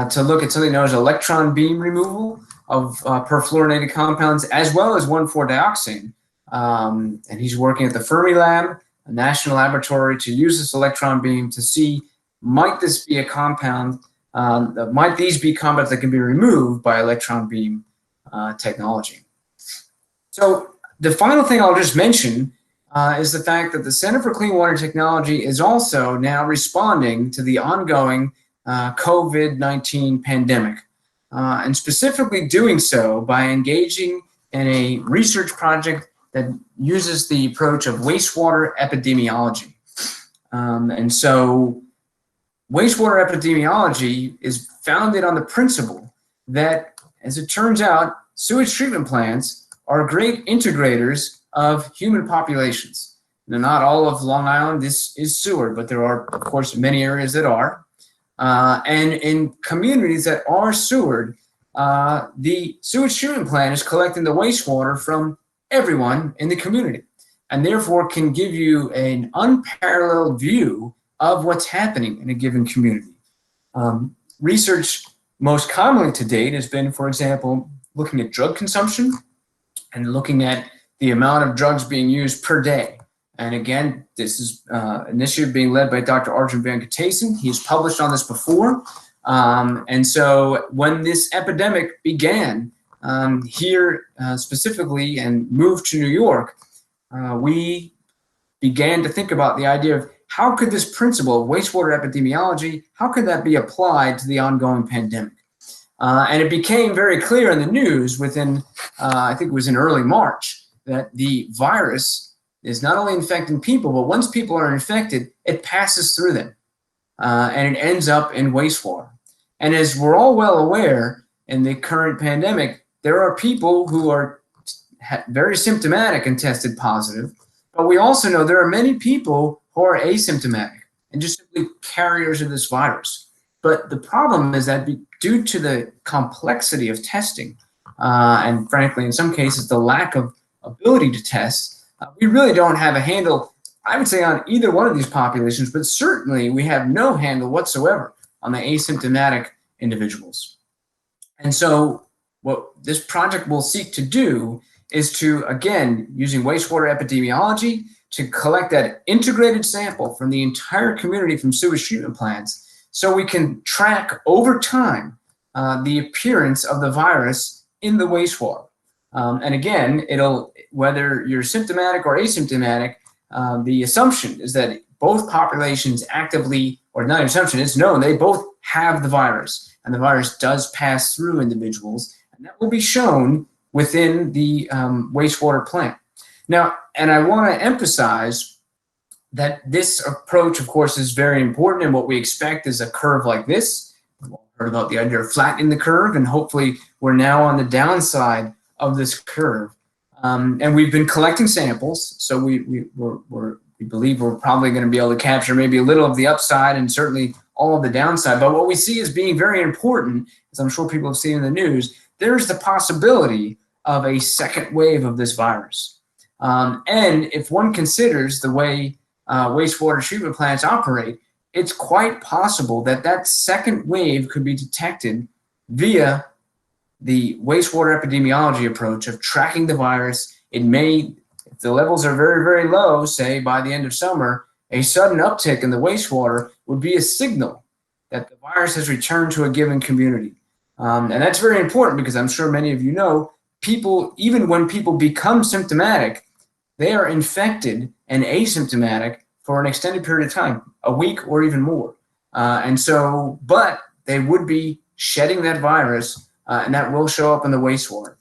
to look at something known as electron beam removal of perfluorinated compounds, as well as 1,4-dioxane. And he's working at the Fermi Lab, a national laboratory, to use this electron beam to see, might this be a compound, might these be compounds that can be removed by electron beam technology. So the final thing I'll just mention is the fact that the Center for Clean Water Technology is also now responding to the ongoing COVID-19 pandemic, and specifically doing so by engaging in a research project that uses the approach of wastewater epidemiology. And so wastewater epidemiology is founded on the principle that, as it turns out, sewage treatment plants are great integrators of human populations. Now, not all of Long Island is sewer, but there are, of course, many areas that are. And in communities that are sewered, the sewage treatment plant is collecting the wastewater from everyone in the community, and therefore can give you an unparalleled view of what's happening in a given community. Research most commonly to date has been, for example, looking at drug consumption and looking at the amount of drugs being used per day. And again, this is an initiative being led by Dr. Arjun Venkatesan. He's published on this before. And so when this epidemic began here specifically and moved to New York, we began to think about the idea of how could this principle of wastewater epidemiology, how could that be applied to the ongoing pandemic? And it became very clear in the news within, I think it was in early March, that the virus is not only infecting people, but once people are infected, it passes through them and it ends up in wastewater. And as we're all well aware, in the current pandemic, there are people who are very symptomatic and tested positive, but we also know there are many people who are asymptomatic and just simply carriers of this virus. But the problem is that due to the complexity of testing, and frankly, in some cases, the lack of ability to test, we really don't have a handle, I would say, on either one of these populations, but certainly we have no handle whatsoever on the asymptomatic individuals. And so what this project will seek to do is to, again, using wastewater epidemiology, to collect that integrated sample from the entire community from sewage treatment plants so we can track over time the appearance of the virus in the wastewater. And again, whether you're symptomatic or asymptomatic, the assumption is that both populations actively, or not an assumption, it's known they both have the virus, and the virus does pass through individuals, and that will be shown within the wastewater plant. Now, and I want to emphasize that this approach, of course, is very important, and what we expect is a curve like this. We've all heard about the idea of flattening the curve, and hopefully we're now on the downside of this curve. And we've been collecting samples, so we believe we're probably going to be able to capture maybe a little of the upside and certainly all of the downside. But what we see as being very important, as I'm sure people have seen in the news, there's the possibility of a second wave of this virus. And if one considers the way wastewater treatment plants operate, it's quite possible that that second wave could be detected via the wastewater epidemiology approach of tracking the virus. It may, if the levels are very, very low, say by the end of summer, a sudden uptick in the wastewater would be a signal that the virus has returned to a given community. And that's very important because I'm sure many of you know, people, even when people become symptomatic, they are infected and asymptomatic for an extended period of time, a week or even more. But they would be shedding that virus, and that will show up in the wastewater.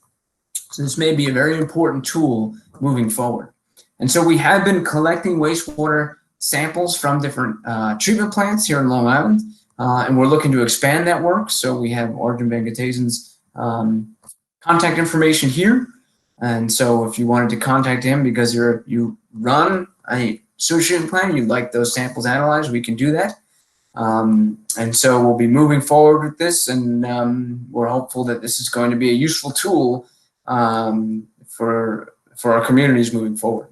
So this may be a very important tool moving forward. And so we have been collecting wastewater samples from different treatment plants here in Long Island, and we're looking to expand that work. So we have Arjun Venkatesan's contact information here. And so if you wanted to contact him because you run a sewage treatment plant, you'd like those samples analyzed, we can do that. And so we'll be moving forward with this, and we're hopeful that this is going to be a useful tool for our communities moving forward.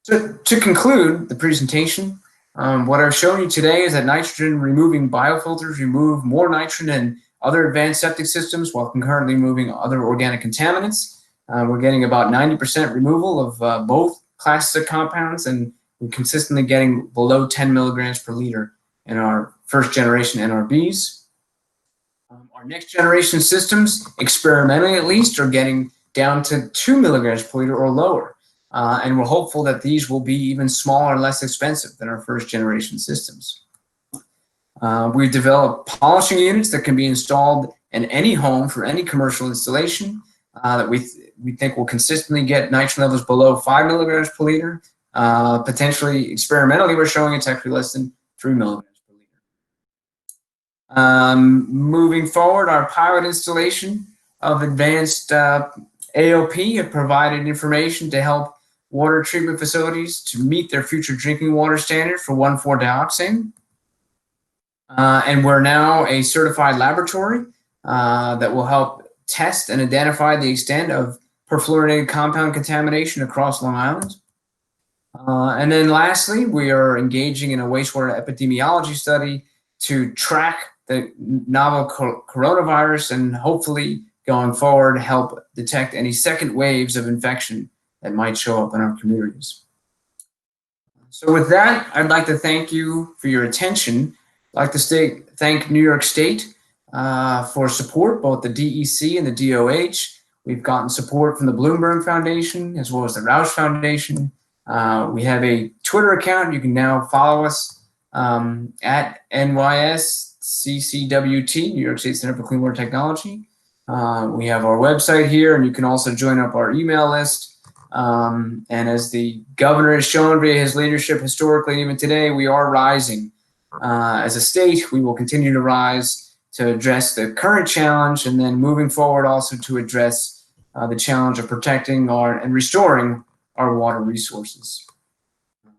So to conclude the presentation, what I've shown you today is that nitrogen removing biofilters remove more nitrogen than other advanced septic systems while concurrently removing other organic contaminants. We're getting about 90% removal of both classes of compounds, and we're consistently getting below 10 milligrams per liter in our first generation NRBs. Our next generation systems, experimentally at least, are getting down to 2 milligrams per liter or lower. And we're hopeful that these will be even smaller and less expensive than our first generation systems. We've developed polishing units that can be installed in any home for any commercial installation that we think will consistently get nitrogen levels below 5 milligrams per liter. Potentially, experimentally, we're showing it's actually less than 3 milligrams per liter. Moving forward, our pilot installation of advanced AOP have provided information to help water treatment facilities to meet their future drinking water standard for 1,4-dioxane. And we're now a certified laboratory that will help test and identify the extent of perfluorinated compound contamination across Long Island. And then lastly, we are engaging in a wastewater epidemiology study to track the novel coronavirus and hopefully going forward help detect any second waves of infection that might show up in our communities. So with that, I'd like to thank you for your attention. I'd like to thank New York State for support, both the DEC and the DOH. We've gotten support from the Bloomberg Foundation as well as the Roush Foundation. We have a Twitter account. You can now follow us at NYS CCWT, New York State Center for Clean Water Technology. We have our website here, and you can also join up our email list. And as the governor has shown via his leadership historically, even today, we are rising. As a state, we will continue to rise to address the current challenge, and then moving forward also to address the challenge of protecting and restoring our water resources. And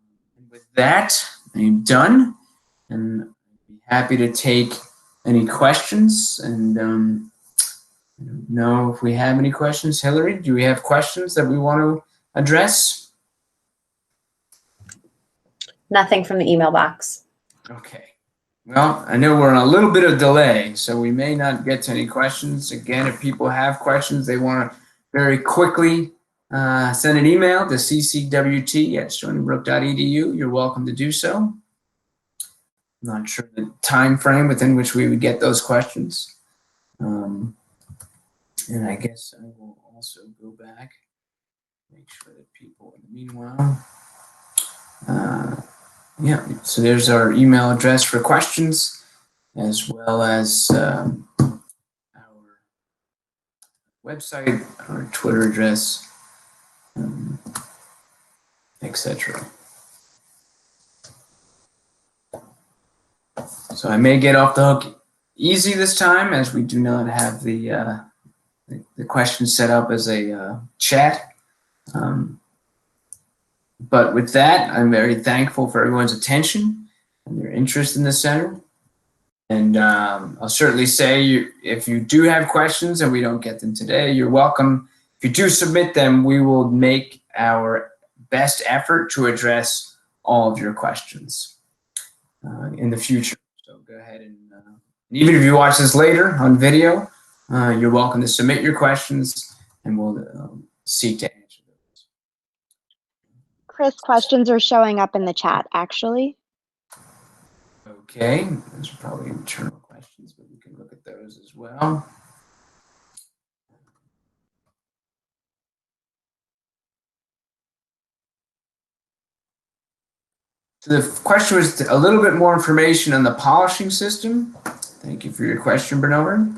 with that, I'm done, and I'd be happy to take any questions. And I don't know if we have any questions. Hillary, do we have questions that we want to address? Nothing from the email box. Okay. Well, I know we're on a little bit of delay, so we may not get to any questions. Again, if people have questions, they want to very quickly send an email to ccwt@stonybrook.edu. You're welcome to do so. not sure the time frame within which we would get those questions. And I guess I will also go back, make sure that people in the meanwhile. Yeah, so there's our email address for questions, as well as our website, our Twitter address, etc. So I may get off the hook easy this time, as we do not have the questions set up as a chat. But with that, I'm very thankful for everyone's attention and their interest in the center. And I'll certainly say, if you do have questions and we don't get them today, you're welcome. If you do submit them, we will make our best effort to address all of your questions in the future. So go ahead and even if you watch this later on video, you're welcome to submit your questions, and we'll seek to answer those. Chris, questions are showing up in the chat, actually. Okay, those are probably internal questions, but we can look at those as well. So the question was a little bit more information on the polishing system. Thank you for your question, Bernard.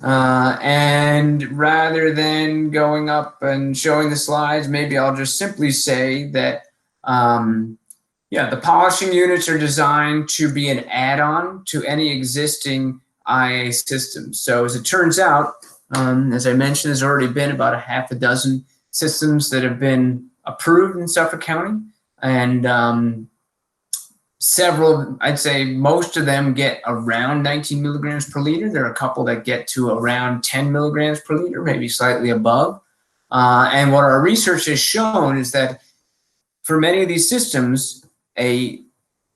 And rather than going up and showing the slides, maybe I'll just simply say that, yeah, the polishing units are designed to be an add-on to any existing IA system. So as it turns out, as I mentioned, there's already been about a half a dozen systems that have been approved in Suffolk County. And several, I'd say most of them get around 19 milligrams per liter. There are a couple that get to around 10 milligrams per liter, maybe slightly above. And what our research has shown is that for many of these systems, a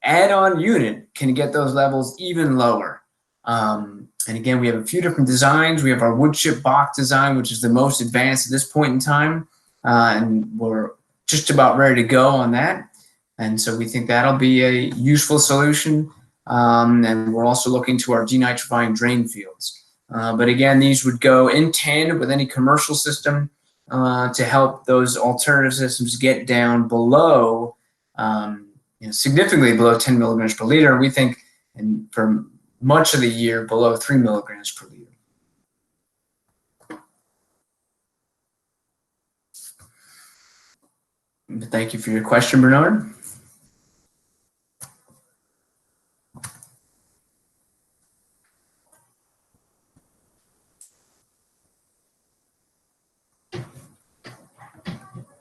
add-on unit can get those levels even lower. And again, we have a few different designs. We have our wood chip box design, which is the most advanced at this point in time. And we're just about ready to go on that. And so we think that'll be a useful solution. And we're also looking to our denitrifying drain fields. But again, these would go in tandem with any commercial system to help those alternative systems get down below, significantly below 10 milligrams per liter. And we think for much of the year below 3 milligrams per liter. Thank you for your question, Bernard.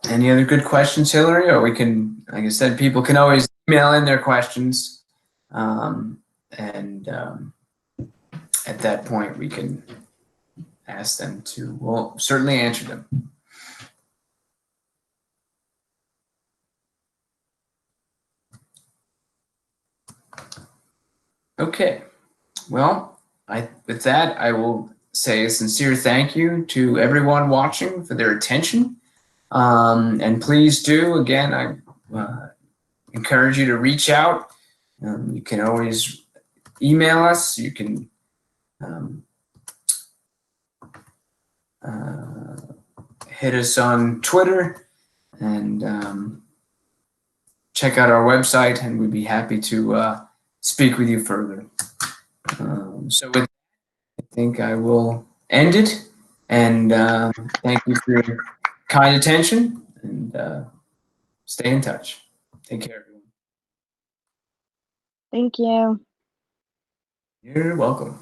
Any other good questions, Hillary? Or we can, like I said, people can always email in their questions. At that point, we can ask them to, we'll certainly answer them. Okay, well, with that, I will say a sincere thank you to everyone watching for their attention. And please do, again, I encourage you to reach out. You can always email us. You can hit us on Twitter and check out our website, and we'd be happy to speak with you further. So with that, I think I will end it, and thank you for your kind attention, and stay in touch. Take care, everyone. Thank you. You're welcome.